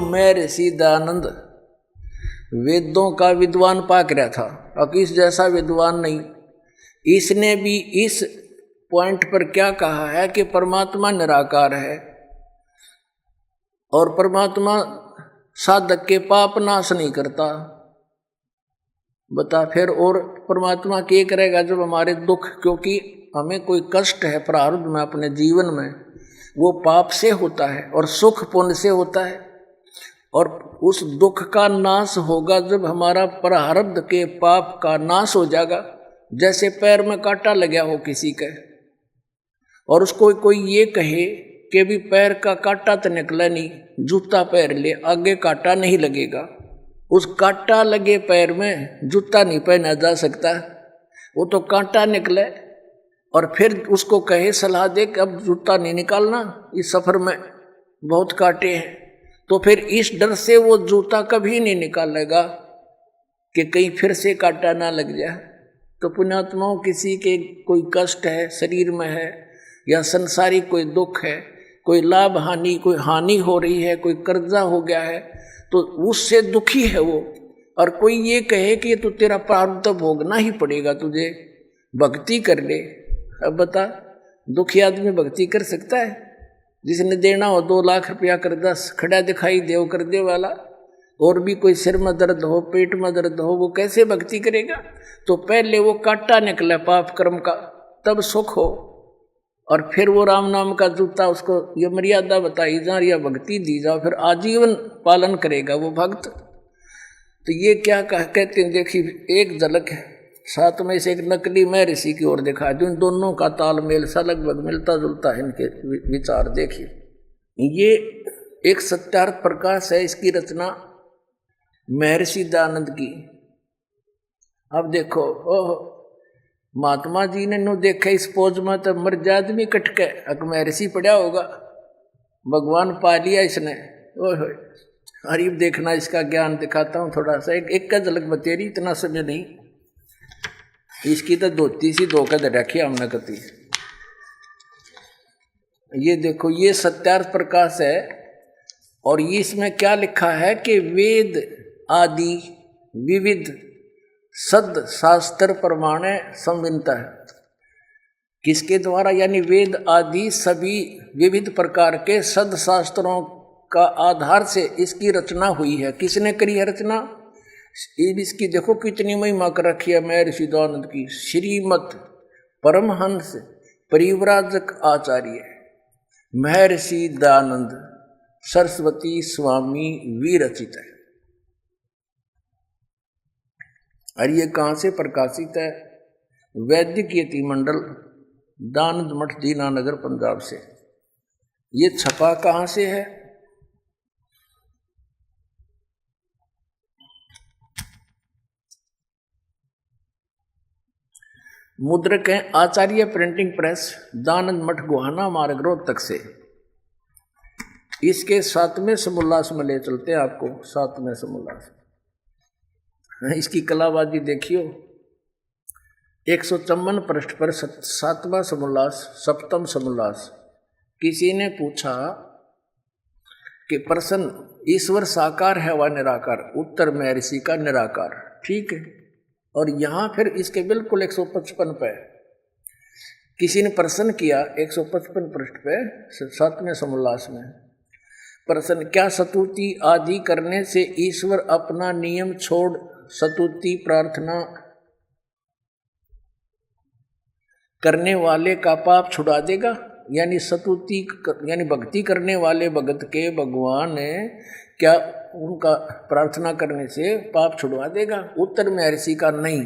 महर्षि दयानंद वेदों का विद्वान पाक रहा था, अब इस जैसा विद्वान नहीं। इसने भी इस पॉइंट पर क्या कहा है कि परमात्मा निराकार है और परमात्मा साधक के पाप नाश नहीं करता। बता फिर, और परमात्मा क्या करेगा जब हमारे दुख, क्योंकि हमें कोई कष्ट है प्रारब्ध में अपने जीवन में, वो पाप से होता है और सुख पुण्य से होता है, और उस दुख का नाश होगा जब हमारा प्रारब्ध के पाप का नाश हो जाएगा। जैसे पैर में कांटा लगा हो किसी के, और उसको कोई ये कहे कि भी पैर का कांटा तो निकला नहीं, जूता पैर ले, आगे कांटा नहीं लगेगा। उस कांटा लगे पैर में जूता नहीं पहना जा सकता, वो तो कांटा निकले। और फिर उसको कहे, सलाह दे कि अब जूता नहीं निकालना, इस सफर में बहुत कांटे हैं, तो फिर इस डर से वो जूता कभी नहीं निकालेगा कि कहीं फिर से कांटा ना लग जाए। तो पुण्यात्माओं, किसी के कोई कष्ट है शरीर में है, या संसारिक कोई दुख है, कोई लाभ हानि, कोई हानि हो रही है, कोई कर्जा हो गया है, तो उससे दुखी है वो, और कोई ये कहे कि तो तेरा प्रारब्ध तो भोगना ही पड़ेगा, तुझे भक्ति कर ले। अब बता, दुखी आदमी भक्ति कर सकता है? जिसने देना हो 2 लाख रुपया कर्जा खड़ा दिखाई देव कर दे वाला, और भी कोई सिर में दर्द हो, पेट में दर्द हो, वो कैसे भक्ति करेगा? तो पहले वो कांटा निकले पाप कर्म का, तब सुख हो, और फिर वो राम नाम का जूता, उसको ये मर्यादा बताई जा, या भक्ति दी जाओ, फिर आजीवन पालन करेगा वो भक्त। तो ये क्या कहते हैं, देखिए एक झलक है, साथ में से एक नकली महर्षि की ओर देखा, जो इन दोनों का तालमेल सा लगभग मिलता जुलता है, इनके विचार देखिए। ये एक सत्यार्थ प्रकाश है, इसकी रचना महर्षि दयानंद की। अब देखो, ओह महात्मा जी ने नो देखे इस पोज में तो मर जा आदमी कटके, अक महर्षि पड़ा होगा, भगवान पा लिया इसने। ओह अरीब देखना, इसका ज्ञान दिखाता हूँ थोड़ा सा, एक का झलक बतेरी, इतना समय नहीं। इसकी तो धोती सी धोखा दे रखी हमने कती। ये देखो, ये सत्यार्थ प्रकाश है, और ये इसमें क्या लिखा है कि वेद आदि विविध सद शास्त्र प्रमाणे संविनता है। किसके द्वारा? यानी वेद आदि सभी विविध प्रकार के सद शास्त्रों का आधार से इसकी रचना हुई है। किसने करी है रचना? इसकी देखो कितनी महिमा कर रखी है महर्षि दयानंद की। श्रीमत परमहंस परिव्राजक आचार्य महर्षि दयानंद सरस्वती स्वामी विरचित है। और ये कहाँ से प्रकाशित है? वैदिक यति मंडल, दानंद मठ, दीनानगर, पंजाब से। ये छपा कहाँ से है? मुद्रक है आचार्य प्रिंटिंग प्रेस, दानंद मठ, गोहाना मार्ग, रोहतक से। इसके 7वें समोल्लास में ले चलते हैं आपको। 7वें समोल्लास, इसकी कलाबाजी देखियो। 154 पृष्ठ पर 7वां समोल्लास, 7वां समोल्लास। किसी ने पूछा कि प्रश्न, ईश्वर साकार है व निराकार? उत्तर महर्षि का निराकार। ठीक है। और यहाँ फिर इसके बिल्कुल 155 पे किसी ने प्रश्न किया, 155 पृष्ठ पे 7वें समोल्लास में प्रश्न, क्या स्तुति आदि करने से ईश्वर अपना नियम छोड़ स्तुति प्रार्थना करने वाले का पाप छुड़ा देगा? यानी स्तुति यानी भक्ति करने वाले भगत के भगवान क्या उनका प्रार्थना करने से पाप छुड़वा देगा? उत्तर महर्षि का नहीं।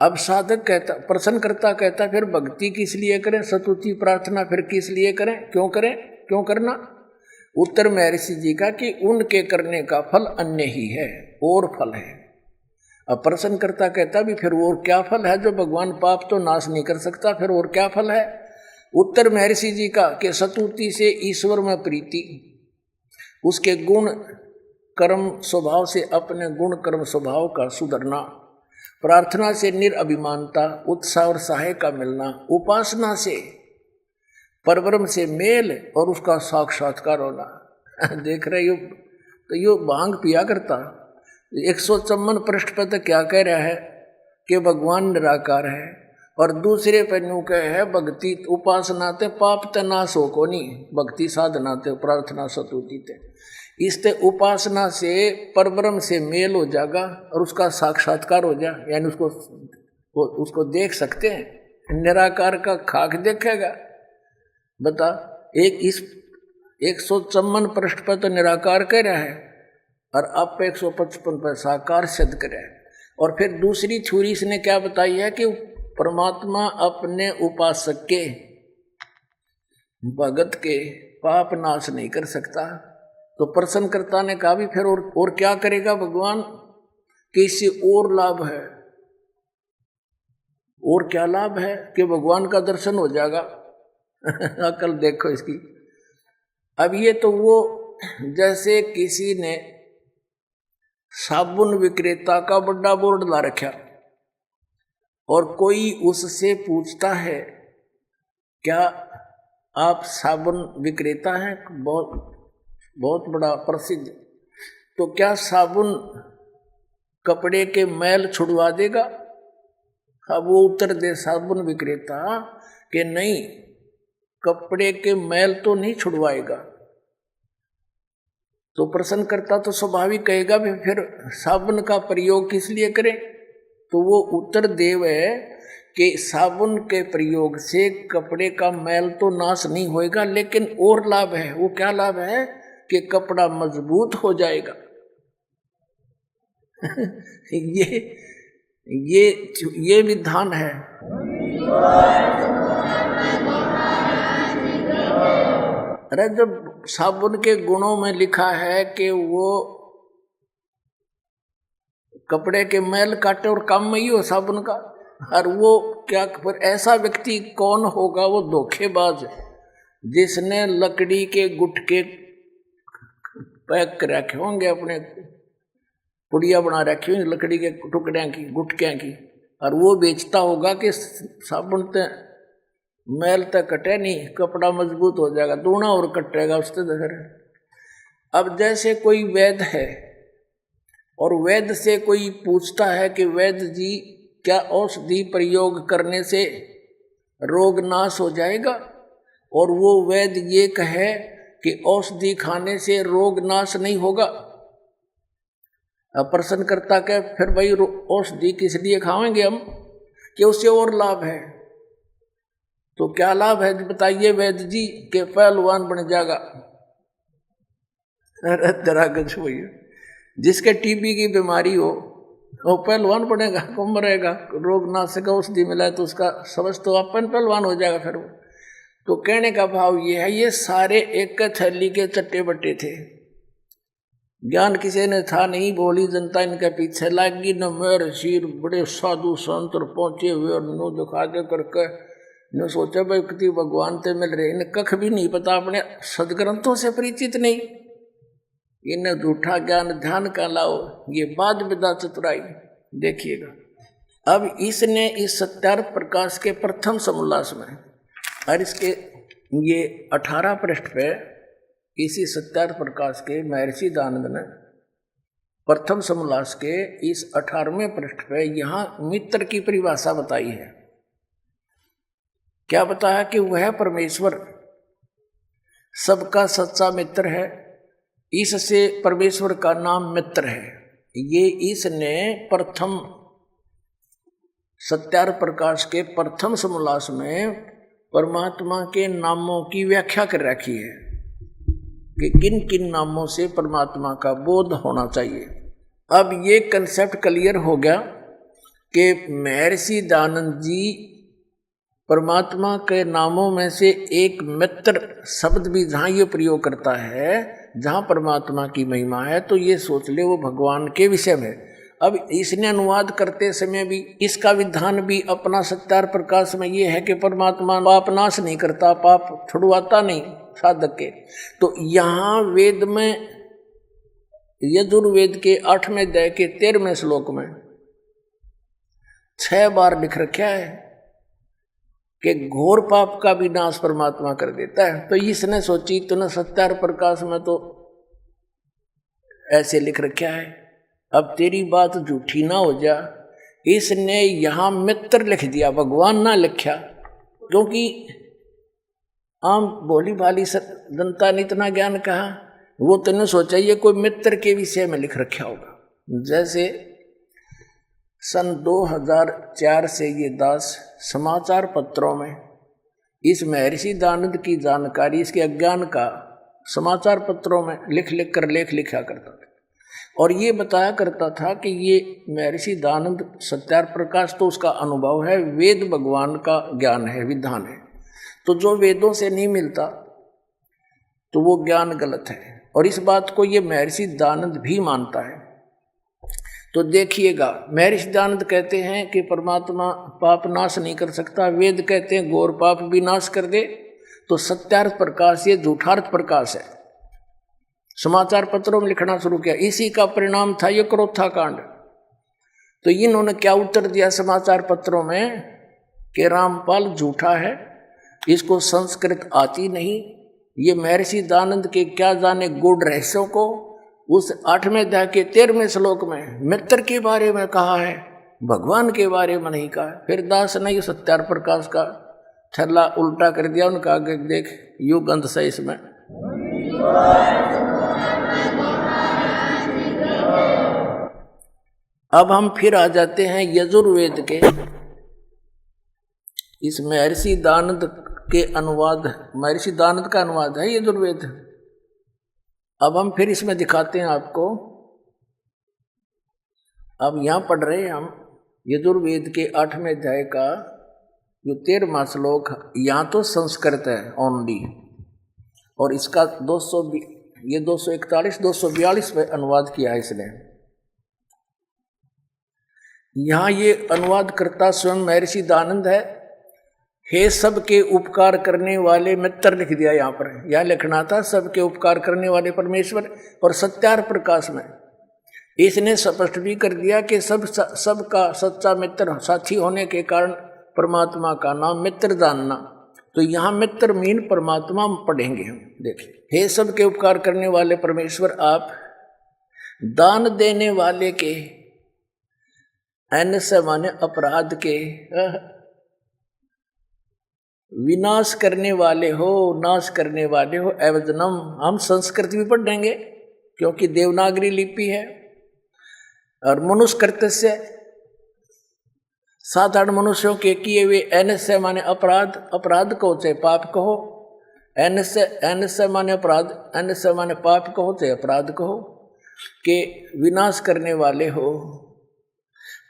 अब साधक कहता, प्रश्नकर्ता कहता, फिर भक्ति किस लिए करें, स्तुति प्रार्थना फिर किस लिए करें, क्यों करें, क्यों करना? उत्तर महर्षि जी का कि उनके करने का फल अन्य ही है, और फल है। अब प्रश्नकर्ता कहता भी फिर और क्या फल है, जो भगवान पाप तो नाश नहीं कर सकता, फिर और क्या फल है? उत्तर महर्षि जी का कि स्तुति से ईश्वर में प्रीति, उसके गुण कर्म स्वभाव से अपने गुण कर्म स्वभाव का सुधरना, प्रार्थना से निरअभिमानता, उत्साह और सहाय का मिलना, उपासना से परब्रह्म से मेल और उसका साक्षात्कार होना। देख रहे हो तो यो भांग पिया करता। 154 पृष्ठ पे तो क्या कह रहा है कि भगवान निराकार है, और दूसरे पे न्यू कह है भक्ति उपासना ते पाप ते नाश हो को नहीं, भक्ति साधना ते प्रार्थना सतुति ते। इससे उपासना से परब्रह्म से मेल हो जाएगा और उसका साक्षात्कार हो जाए, यानी उसको देख सकते हैं। निराकार का खाक देखेगा। बता, एक इस 154 पृष्ठ पर तो निराकार कह रहा है और अब 155 पर साकार सिद्ध करे। और फिर दूसरी थ्योरी इसने क्या बताई है कि परमात्मा अपने उपासक के भगत के पाप नाश नहीं कर सकता। तो प्रश्नकर्ता ने कहा भी फिर और क्या करेगा भगवान, कि इससे और लाभ है। और क्या लाभ है कि भगवान का दर्शन हो जाएगा। अकल देखो इसकी। अब ये तो वो जैसे किसी ने साबुन विक्रेता का बड़ा बोर्ड ला रखा और कोई उससे पूछता है क्या आप साबुन विक्रेता हैं, बहुत बड़ा प्रसिद्ध, तो क्या साबुन कपड़े के मैल छुड़वा देगा? अब वो उत्तर दे साबुन विक्रेता कि नहीं, कपड़े के मैल तो नहीं छुड़वाएगा। तो प्रश्नकर्ता तो स्वाभाविक कहेगा भी फिर साबुन का प्रयोग किस लिए करें? तो वो उत्तर देव है कि साबुन के प्रयोग से कपड़े का मैल तो नाश नहीं होएगा, लेकिन और लाभ है। वो क्या लाभ है कि कपड़ा मजबूत हो जाएगा। ये विधान है। अरे जब साबुन के गुणों में लिखा है कि वो कपड़े के मैल काटे और काम में ही हो साबुन का, और वो क्या फिर ऐसा व्यक्ति कौन होगा? वो धोखेबाज जिसने लकड़ी के गुटके पैक कर रखे होंगे, अपने पुड़िया बना रखी होंगी लकड़ी के टुकड़े की, गुटके की, और वो बेचता होगा कि साबुन ते मैल तक कटे नहीं, कपड़ा मजबूत हो जाएगा, दूना और कटेगा उससे। अब जैसे कोई वैद्य है और वैद्य से कोई पूछता है कि वैद्य जी क्या औषधि प्रयोग करने से रोग नाश हो जाएगा, और वो वैद्य ये कहे कि औषधि खाने से रोग नाश नहीं होगा। अब प्रश्नकर्ता के फिर भाई औषधि किस लिए खाएंगे हम, कि उससे और लाभ है। तो क्या लाभ है बताइए वैद्य जी? के पहलवान बन जाएगा। अरे तेरा गज भैया, जिसके टीबी की बीमारी हो वो पहलवान बनेगा, कम मरेगा, रोग नाशक औषधि मिला तो उसका समझ तो अपन पहलवान हो जाएगा फिर वो। तो कहने का भाव ये है, ये सारे एक थैली के चट्टे बट्टे थे, ज्ञान किसी ने था नहीं, बोली जनता इनके पीछे लागी। न मेर शीर बड़े साधु संत पहुंचे हुए और नो दिखा दे करके न सोचे भाई कितनी भगवान ते मिल रहे, इन्हें कख भी नहीं पता, अपने सदग्रंथों से परिचित नहीं, इन्हें झूठा ज्ञान ध्यान का लाओ, ये बाद विदा चतुराई। देखिएगा अब इसने इस सत्यार्थ प्रकाश के प्रथम समोल्लास में, और इसके ये 18 पृष्ठ पे इसी सत्यार्थ प्रकाश के महर्षि दयानंद ने प्रथम समोल्लास के इस 18वें पृष्ठ पे यहाँ मित्र की परिभाषा बताई है। क्या बताया कि वह परमेश्वर सबका सच्चा मित्र है, इससे परमेश्वर का नाम मित्र है। ये इसने प्रथम सत्यार्थ प्रकाश के प्रथम समोल्लास में परमात्मा के नामों की व्याख्या कर रखी है कि किन किन नामों से परमात्मा का बोध होना चाहिए। अब ये कंसेप्ट क्लियर हो गया कि महर्षि दयानंद जी परमात्मा के नामों में से एक मित्र शब्द भी जहाँ ये प्रयोग करता है, जहाँ परमात्मा की महिमा है, तो ये सोच ले वो भगवान के विषय में। अब इसने अनुवाद करते समय भी इसका विधान भी अपना सत्यार्थ प्रकाश में ये है कि परमात्मा पाप नाश नहीं करता, पाप छुड़वाता नहीं साधक के। तो यहाँ वेद में यजुर्वेद के 8वें अध्याय के 13वें श्लोक में 6 बार लिख रखा है कि घोर पाप का भी नाश परमात्मा कर देता है। तो इसने सोची तो न सत्यार्थ प्रकाश में तो ऐसे लिख रखा है। अब तेरी बात झूठी ना हो जा, इसने यहां मित्र लिख दिया, भगवान ना लिखा, क्योंकि आम भोली भाली जनता ने इतना ज्ञान कहा, वो तूने सोचा ये कोई मित्र के विषय में लिख रखा होगा। जैसे सन 2004 से ये दास समाचार पत्रों में इस महर्षि दयानंद की जानकारी, इसके अज्ञान का समाचार पत्रों में लिख लिख कर लेख लिखा करता था, और ये बताया करता था कि ये महर्षि दयानंद सत्यार्थ प्रकाश तो उसका अनुभव है, वेद भगवान का ज्ञान है, विधान है, तो जो वेदों से नहीं मिलता तो वो ज्ञान गलत है। और इस बात को ये महर्षि दयानंद भी मानता है। तो देखिएगा, महर्षि दयानंद कहते हैं कि परमात्मा पाप नाश नहीं कर सकता, वेद कहते हैं घोर पाप भी नाश कर दे, तो सत्यार्थ प्रकाश ये झूठार्थ प्रकाश है। समाचार पत्रों में लिखना शुरू किया, इसी का परिणाम था ये क्रोथा कांड। तो इन्होंने क्या उत्तर दिया समाचार पत्रों में कि रामपाल झूठा है, इसको संस्कृत आती नहीं, ये महर्षि दयानंद के क्या जाने गूढ़ रहस्यों को उस 8वें अध्याय के 13वें श्लोक में मित्र के बारे में कहा है, भगवान के बारे में नहीं कहा। फिर दास ने ये सत्यार्थ प्रकाश का छल्ला उल्टा कर दिया, उनका आगे देख युग अंत से इसमें। अब हम फिर आ जाते हैं यजुर्वेद के इस महर्षि दयानंद के अनुवाद, महर्षि दयानंद का अनुवाद है यजुर्वेद। अब हम फिर इसमें दिखाते हैं आपको। अब यहां पढ़ रहे हैं हम यजुर्वेद के 8वें अध्याय का जो 13वां श्लोक, यहाँ तो संस्कृत है ओनली, और इसका 241 242 पे अनुवाद किया है इसने। यहाँ ये अनुवाद करता स्वयं महर्षि दयानंद है। हे सबके उपकार करने वाले मित्र लिख दिया यहाँ पर, यह लिखना था सबके उपकार करने वाले परमेश्वर। और सत्यार्थ प्रकाश में इसने स्पष्ट भी कर दिया कि सबका सच्चा मित्र साथी होने के कारण परमात्मा का नाम मित्र जानना। तो यहाँ मित्र मीन परमात्मा पढ़ेंगे हम। देखिए, हे सबके उपकार करने वाले परमेश्वर, आप दान देने वाले के, एन से माने अपराध के, विनाश करने वाले हो, नाश करने वाले हो, एवजनम। हम संस्कृत भी पढ़ेंगे क्योंकि देवनागरी लिपि है। और मनुष्यकृत्य से साधारण मनुष्यों के किए हुए, एन से माने अपराध, अपराध कहो चाहे पाप कहो, एन से माने अपराध, एन से माने पाप कहो चाहे अपराध कहो, के विनाश करने वाले हो।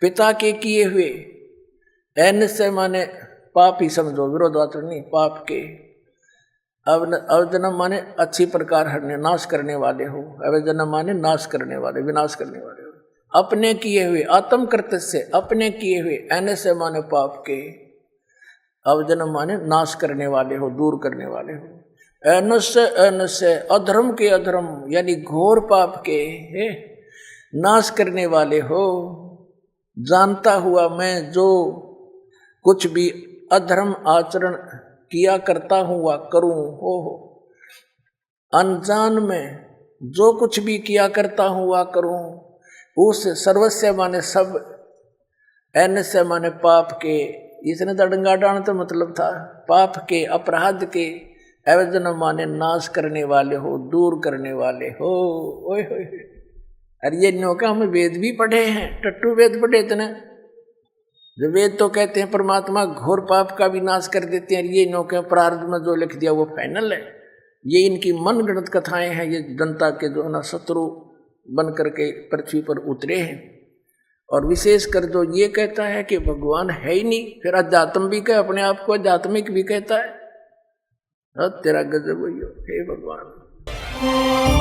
पिता के किए हुए, एन से माने पाप ही समझो, विरोधात्मक नहीं, पाप के। अवजनम माने अच्छी प्रकार हरने, नाश करने वाले हो। अवजनम माने नाश करने वाले, विनाश करने वाले हो। अपने किए हुए, आत्म कर्तव्य से अपने किए हुए, एन से माने पाप के। अवजनम माने नाश करने वाले हो, दूर करने वाले हो। एन से अधर्म के, अधर्म यानी घोर पाप के नाश करने वाले हो। जानता हुआ मैं जो कुछ भी अधर्म आचरण किया करता हूँ वा करूँ हो। अनजान में जो कुछ भी किया करता हूँ वा करूँ, उस सर्वस्व माने सब, एन से माने पाप के। इसने दड़ंगा डाण तो मतलब था पाप के, अपराध के। एवजन माने नाश करने वाले हो, दूर करने वाले हो। ओए होए, अरे ये नौका हम वेद भी पढ़े हैं, टट्टू वेद पढ़े इतने। जो वेद तो कहते हैं परमात्मा घोर पाप का विनाश कर देते हैं, ये नौके प्रारब्ध में जो लिख दिया वो फाइनल है। ये इनकी मनगढ़ंत कथाएं हैं, ये जनता के जो ना शत्रु बन करके पृथ्वी पर उतरे हैं। और विशेष कर जो ये कहता है कि भगवान है ही नहीं, फिर अध्यात्म भी कहे, अपने आप को आध्यात्मिक भी कहता है। तेरा गजब हो, हे भगवान।